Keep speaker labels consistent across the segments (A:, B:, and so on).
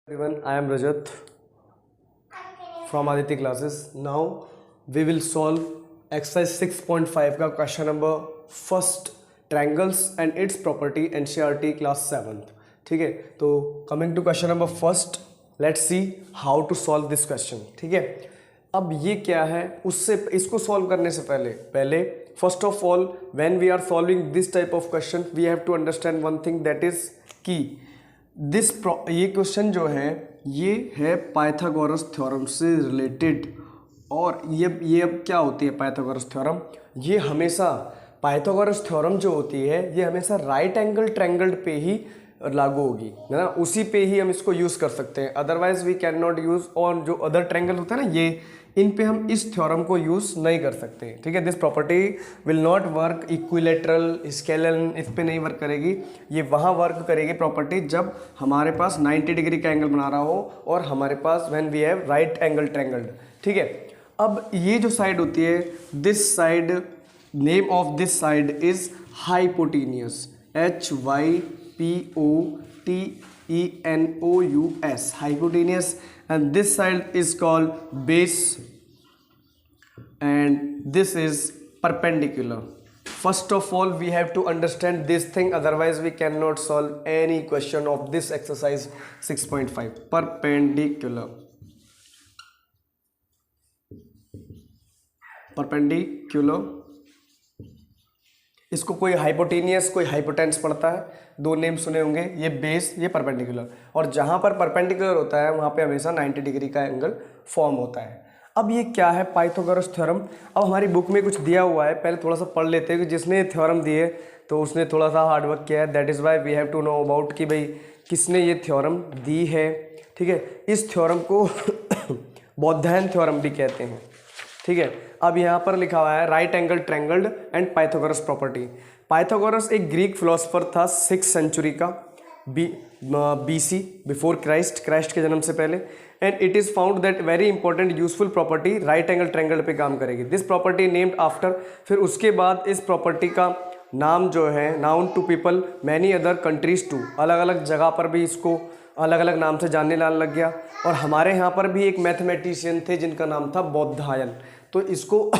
A: Everyone, I am Rajat from Aditya classes. Now we will solve exercise 6.5 का question number first triangles and its property NCERT class 7th. ठीक है, तो coming to question number first, let's see how to solve this question. ठीक है, अब ये क्या है, उससे इसको solve करने से पहले first of all when we are solving this type of question we have to understand one thing, that is कि ये क्वेश्चन जो है ये है पाइथागोरस थ्योरम से रिलेटेड। और ये अब क्या होती है पाइथागोरस थ्योरम, ये हमेशा पाइथागोरस थ्योरम जो होती है ये हमेशा राइट एंगल ट्रायंगल पे ही लागू होगी, है ना, उसी पे ही हम इसको यूज़ कर सकते हैं। Otherwise we can not use on जो अदर ट्रायंगल होता है ना, ये इन पे हम इस थ्योरम को यूज़ नहीं कर सकते। ठीक है, this property will not work equilateral scalene, इस पे नहीं वर्क करेगी। ये वहाँ वर्क करेगी प्रॉपर्टी जब हमारे पास 90 डिग्री का एंगल बना रहा हो और हमारे पास when we have right angle triangle. ठीक है, अब ये जो साइड होती है, this side, name of this side is hypotenuse, HYPOTENOUS, hypotenuse, and this side is called base and this is perpendicular. First of all we have to understand this thing, otherwise we cannot solve any question of this exercise 6.5. perpendicular इसको कोई hypotenuse कोई hypotenuse पढ़ता है, दो name सुने होंगे, ये base ये परपेंडिकुलर, और जहाँ पर परपेंडिकुलर होता है वहाँ पे हमेशा 90 डिग्री का एंगल फॉर्म होता है। अब ये क्या है पाइथागोरस थ्योरम, अब हमारी बुक में कुछ दिया हुआ है, पहले थोड़ा सा पढ़ लेते हैं कि जिसने ये थ्योरम दिए तो उसने थोड़ा सा हार्डवर्क किया है, that is why we have to know about कि भाई किसने ये थ्योरम दी है। ठीक है, इस थ्योरम को बौद्धायन थ्योरम भी कहते हैं। ठीक है, अब यहाँ पर लिखा हुआ है right angle triangle and Pythagoras property. Pythagoras एक ग्रीक फिलोसोफर था 6th सेंचुरी का, BC, बिफोर क्राइस्ट के जन्म से पहले। And it is found that very important useful property right angle triangle पे काम करेगी, दिस प्रॉपर्टी नेम्ड आफ्टर। फिर उसके बाद इस प्रॉपर्टी का नाम जो है known to people many other countries too, अलग अलग जगह पर भी इसको अलग अलग नाम से जानने लग गया। और हमारे यहाँ पर भी एक मैथमेटिशियन थे जिनका नाम था बौद्धायन, तो इसको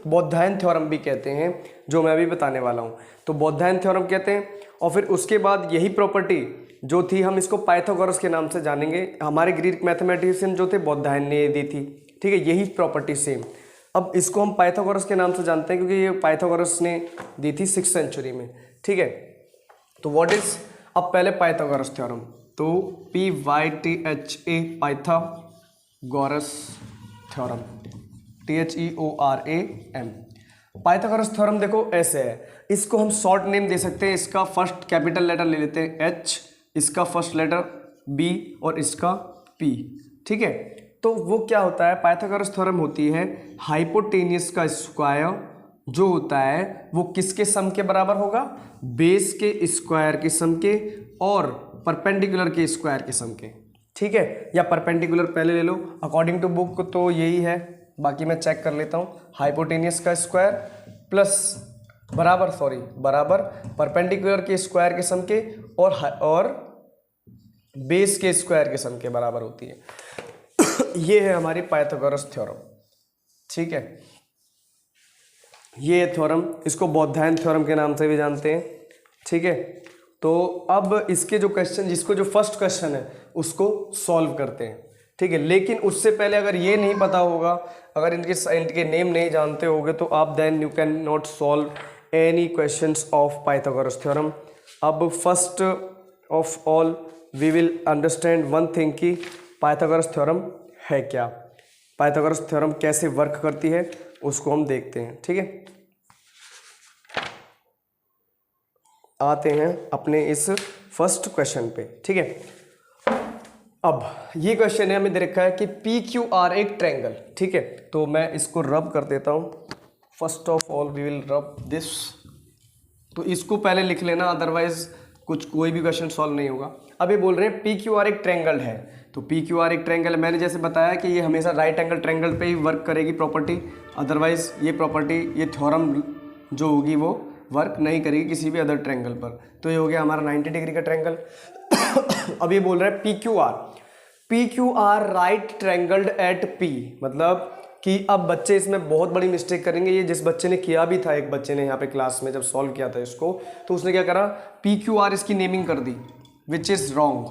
A: बौद्धायन थ्योरम भी कहते हैं, जो मैं अभी बताने वाला हूँ। तो बौद्धायन थ्योरम कहते हैं। और फिर उसके बाद यही प्रॉपर्टी जो थी हम इसको पाइथागोरस के नाम से जानेंगे, हमारे ग्रीक मैथमेटिशियन जो थे बौद्धायन ने दी थी। ठीक है, यही प्रॉपर्टी सेम, अब इसको हम पाइथागोरस के नाम से जानते हैं क्योंकि ये पाइथागोरस ने दी थी 6th सेंचुरी में। ठीक है, तो व्हाट इज, अब पहले पाइथागोरस थ्योरम, तो PYTHA Pythagoras theorem, THEORAM। Pythagoras theorem देखो ऐसे है, इसको हम शॉर्ट नेम दे सकते हैं, इसका फर्स्ट कैपिटल लेटर ले लेते हैं H, इसका फर्स्ट लेटर B और इसका P। ठीक है, तो वो क्या होता है, पाइथागोरस थ्योरम होती है हाइपोटेनियस का स्क्वायर जो होता है वो किसके सम के बराबर होगा, बेस के स्क्वायर के सम के और परपेंडिकुलर के स्क्वायर के सम के। ठीक है, या परपेंडिकुलर पहले ले लो, अकॉर्डिंग टू बुक तो यही है, बाकी मैं चेक कर लेता हूँ। हाइपोटेनियस का स्क्वायर प्लस बराबर परपेंडिकुलर के स्क्वायर के सम के और बेस के स्क्वायर के सम के बराबर होती है। ये है हमारी पाइथागोरस थ्योरम। ठीक है, ये थ्योरम, इसको बौद्धायन थ्योरम के नाम से भी जानते हैं। ठीक है, तो अब इसके जो क्वेश्चन, जिसको जो फर्स्ट क्वेश्चन है उसको सॉल्व करते हैं। ठीक है, लेकिन उससे पहले अगर ये नहीं पता होगा, अगर इनके नेम नहीं जानते होगे तो आप then you can not solve any questions of Pythagoras theorem. अब first of all we will understand one thing कि पाइथागोरस थ्योरम है क्या, पाइथागोरस थ्योरम कैसे वर्क करती है उसको हम देखते हैं। ठीक है, आते हैं अपने इस फर्स्ट क्वेश्चन पे। ठीक है, अब ये क्वेश्चन है, हमें दे रखा है कि PQR एक ट्रायंगल। ठीक है, तो मैं इसको रब कर देता हूँ। First of all we will rub this, तो इसको पहले लिख लेना, अदरवाइज कोई भी क्वेश्चन सॉल्व नहीं होगा। अब ये बोल रहे हैं PQR एक ट्रायंगल है, तो PQR एक ट्रायंगल है, मैंने जैसे बताया कि ये हमेशा राइट एंगल ट्रायंगल पे ही वर्क करेगी प्रॉपर्टी, अदरवाइज ये प्रॉपर्टी, ये थ्योरम जो होगी वो वर्क नहीं करेगी किसी भी अदर ट्रायंगल पर। तो ये हो गया हमारा 90 डिग्री का ट्रायंगल। अब ये बोल रहा है PQR, PQR right triangled at P, मतलब कि अब बच्चे इसमें बहुत बड़ी मिस्टेक करेंगे। ये जिस बच्चे ने किया भी था, एक बच्चे ने यहाँ पे क्लास में जब सॉल्व किया था इसको, तो उसने क्या करा, PQR इसकी नेमिंग कर दी, विच इज़ रॉन्ग।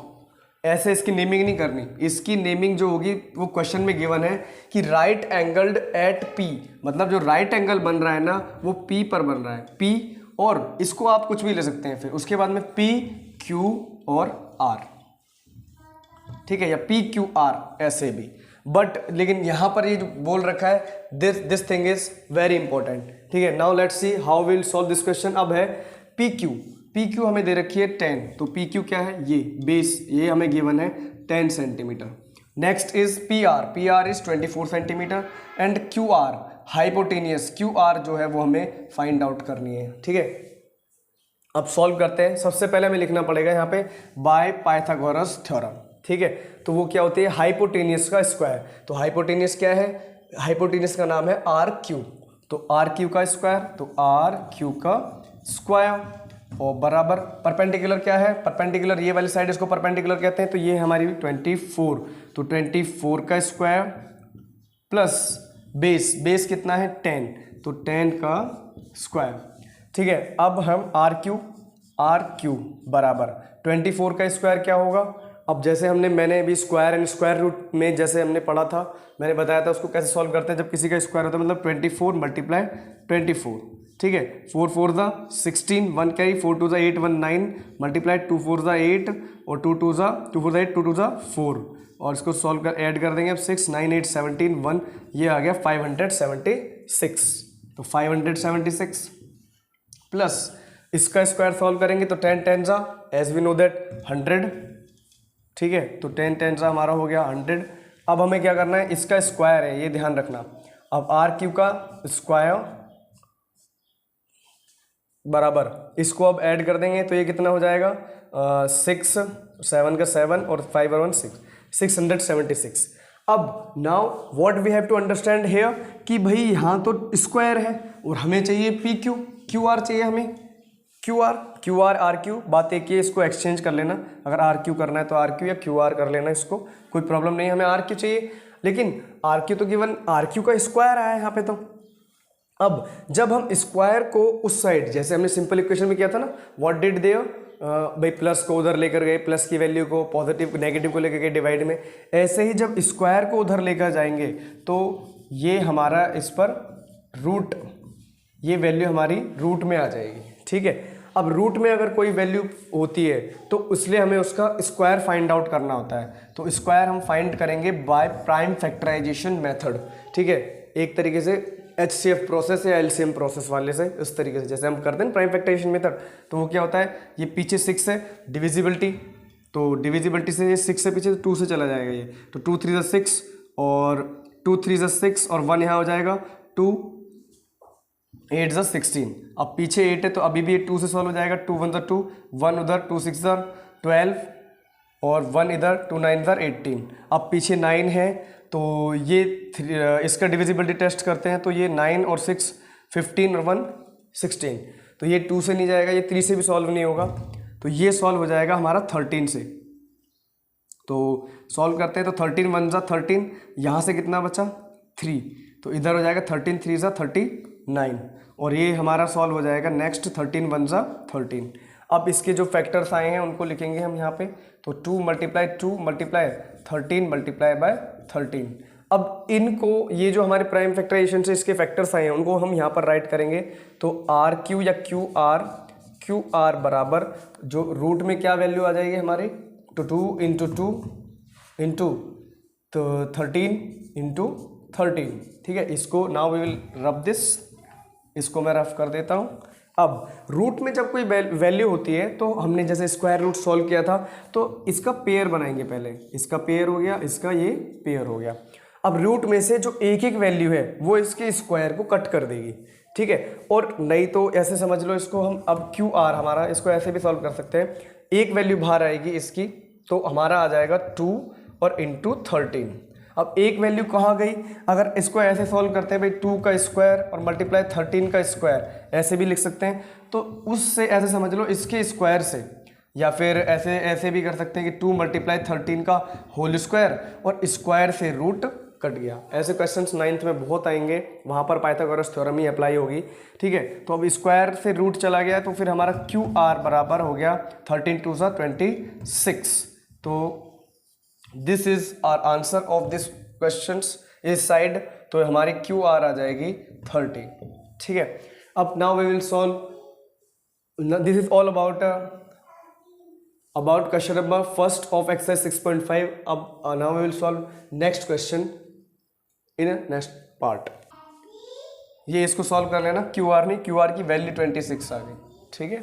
A: ऐसे इसकी नेमिंग नहीं करनी। इसकी नेमिंग जो होगी वो क्वेश्चन में गिवन है कि राइट एंगल्ड एट P, मतलब जो राइट एंगल बन रहा है ना वो P पर बन रहा है, P, और इसको आप कुछ भी ले सकते हैं फिर उसके बाद में P, Q और R, ठीक है, या PQR ऐसे भी। बट लेकिन यहाँ पर ये जो बोल रखा है this thing is very important, ठीक है। Now let's see how will solve this question. अब है PQ हमें दे रखी है 10, तो PQ क्या है, ये बेस, ये हमें गिवन है 10 centimetre. Next is PR is 24 centimetre and QR hypotenuse, QR जो है वो हमें फाइंड आउट करनी है, ठीक है। अब सॉल्व करते हैं। सबसे पहले हमें लिखना पड़ेगा यहाँ पे बाय पाइथागोरस थ्योरम, ठीक है। तो वो क्या होती है, हाइपोटेनियस का स्क्वायर। तो हाइपोटेनियस क्या है, हाइपोटेनियस का नाम है RQ, तो RQ का स्क्वायर, तो RQ का स्क्वायर और बराबर परपेंडिकुलर क्या है, परपेंडिकुलर ये वाली साइड इसको परपेंडिकुलर कहते हैं, तो ये हमारी 24, तो 24 का स्क्वायर प्लस बेस कितना है 10, तो 10 का स्क्वायर, ठीक है। अब हम RQ बराबर 24 का स्क्वायर क्या होगा। अब जैसे मैंने अभी स्क्वायर एंड स्क्वायर रूट में जैसे हमने पढ़ा था, मैंने बताया था उसको कैसे सॉल्व करते हैं। जब किसी का स्क्वायर होता है मतलब 24 मल्टीप्लाई 24, ठीक है, 4 4 ज़ा 16, 1 कैरी, 4 2 ज़ा 8, 1 9 मल्टीप्लाई 2 4 ज़ा 8 और 2 4 ज़ा 8, 2 2 ज़ा 4, और इसको सॉल्व कर ऐड कर देंगे अब 6 9 8 17 1, ये आ गया 576, तो 576 प्लस इसका स्क्वायर सॉल्व करेंगे तो 10 10 ज़ा एज वी नो दैट 100, ठीक है, तो 10 10 ज़ा हमारा हो गया 100। अब हमें क्या करना है, इसका स्क्वायर है ये ध्यान रखना। अब RQ का स्क्वायर बराबर इसको अब ऐड कर देंगे तो ये कितना हो जाएगा 6 7 का 7 और 5 और 1 6, 676। अब now what we have to understand here कि भाई यहाँ तो स्क्वायर है और हमें चाहिए PQ, QR चाहिए हमें, QR RQ, बात एक ही, इसको एक्सचेंज कर लेना। अगर RQ करना है तो RQ या QR कर लेना, इसको कोई प्रॉब्लम नहीं है। हमें RQ चाहिए, लेकिन RQ तो गिवन RQ का स्क्वायर आया है यहाँ पे। तो अब जब हम स्क्वायर को उस साइड, जैसे हमने सिंपल इक्वेशन में किया था ना, व्हाट डिड देयर, भाई प्लस को उधर लेकर गए, प्लस की वैल्यू को पॉजिटिव नेगेटिव को लेकर गए डिवाइड में, ऐसे ही जब स्क्वायर को उधर लेकर जाएंगे तो ये हमारा इस पर रूट, ये वैल्यू हमारी रूट में आ जाएगी, ठीक है। अब रूट में अगर कोई वैल्यू होती है तो इसलिए हमें उसका स्क्वायर फाइंड आउट करना होता है। तो स्क्वायर हम फाइंड करेंगे बाय प्राइम फैक्टराइजेशन मेथड, ठीक है, एक तरीके से HCF प्रोसेस या LCM प्रोसेस वाले से, इस तरीके से जैसे हम करते हैं प्राइम फैक्टराइजेशन मेथड। तो वो क्या होता है, ये पीछे 6 है, डिविजिबिलिटी, तो डिविजिबिलिटी से ये 6 से पीछे 2 से चला जाएगा ये, तो 2 3 ज़ा 6 और 2 3 ज़ा 6 और 1 यहाँ हो जाएगा 2 8 ज़ा 16। अब पीछे 8 है तो अभी भी 2 से सॉल्व हो जाएगा, 2 1 ज़ा 2, 1 उधर, 2 6 ज़ा 12 और 1 इधर, 2 9 ज़ा 18। अब पीछे 9 है तो ये इसका डिविजिबिलिटी टेस्ट करते हैं, तो ये 9 और 6 15 और 1 16, तो ये 2 से नहीं जाएगा, ये 3 से भी सॉल्व नहीं होगा, तो ये सॉल्व हो जाएगा हमारा 13 से। तो सॉल्व करते हैं तो 13 1 ज़ा 13, यहाँ से कितना बचा 3, तो इधर हो जाएगा 13 3 ज़ा 39, और ये हमारा सॉल्व हो जाएगा नेक्स्ट 13 1 ज़ा 13। अब इसके जो फैक्टर्स आए हैं उनको लिखेंगे हम यहाँ पे, तो 2 मल्टीप्लाई 13 मल्टीप्लाई बाय 13। अब इनको, ये जो हमारे प्राइम फैक्टराइजेशन से इसके फैक्टर्स आए हैं उनको हम यहाँ पर राइट करेंगे, तो RQ या QR बराबर जो रूट में क्या वैल्यू आ जाएगी हमारी, तो 2 इंटू तो 13 इंटू 13, ठीक है। इसको now we will rub this, इसको मैं रफ कर देता हूँ। अब रूट में जब कोई वैल्यू होती है तो हमने जैसे स्क्वायर रूट सॉल्व किया था तो इसका पेयर बनाएंगे, पहले इसका पेयर हो गया, इसका ये पेयर हो गया। अब रूट में से जो एक एक वैल्यू है वो इसके स्क्वायर को कट कर देगी, ठीक है। और नहीं तो ऐसे समझ लो इसको हम, अब QR हमारा, इसको ऐसे भी सॉल्व कर सकते हैं, एक वैल्यू बाहर आएगी इसकी, तो हमारा आ जाएगा 2 और इंटू 13। अब एक वैल्यू कहाँ गई, अगर इसको ऐसे सॉल्व करते हैं भाई 2 का स्क्वायर और मल्टीप्लाई 13 का स्क्वायर, ऐसे भी लिख सकते हैं, तो उससे ऐसे समझ लो इसके स्क्वायर से या फिर ऐसे ऐसे भी कर सकते हैं कि 2 × 13 का होल स्क्वायर और स्क्वायर से रूट कट गया। ऐसे क्वेश्चंस 9th में बहुत आएंगे, वहाँ पर पाइथागोरस थ्योरम ही अप्लाई होगी। ठीक है, तो अब स्क्वायर से रूट चला गया तो फिर हमारा क्यू आर बराबर हो गया 13 2 26। तो this is our answer of this questions इस साइड। तो हमारी क्यू आर आ जाएगी 30। ठीक है, अब now we will solve, this is all about question number first of exercise 6.5. अब now we will solve next question in a next part. ये इसको सॉल्व कर लेना, क्यू आर नहीं, क्यू आर की वैल्यू 26 आ गई। ठीक है।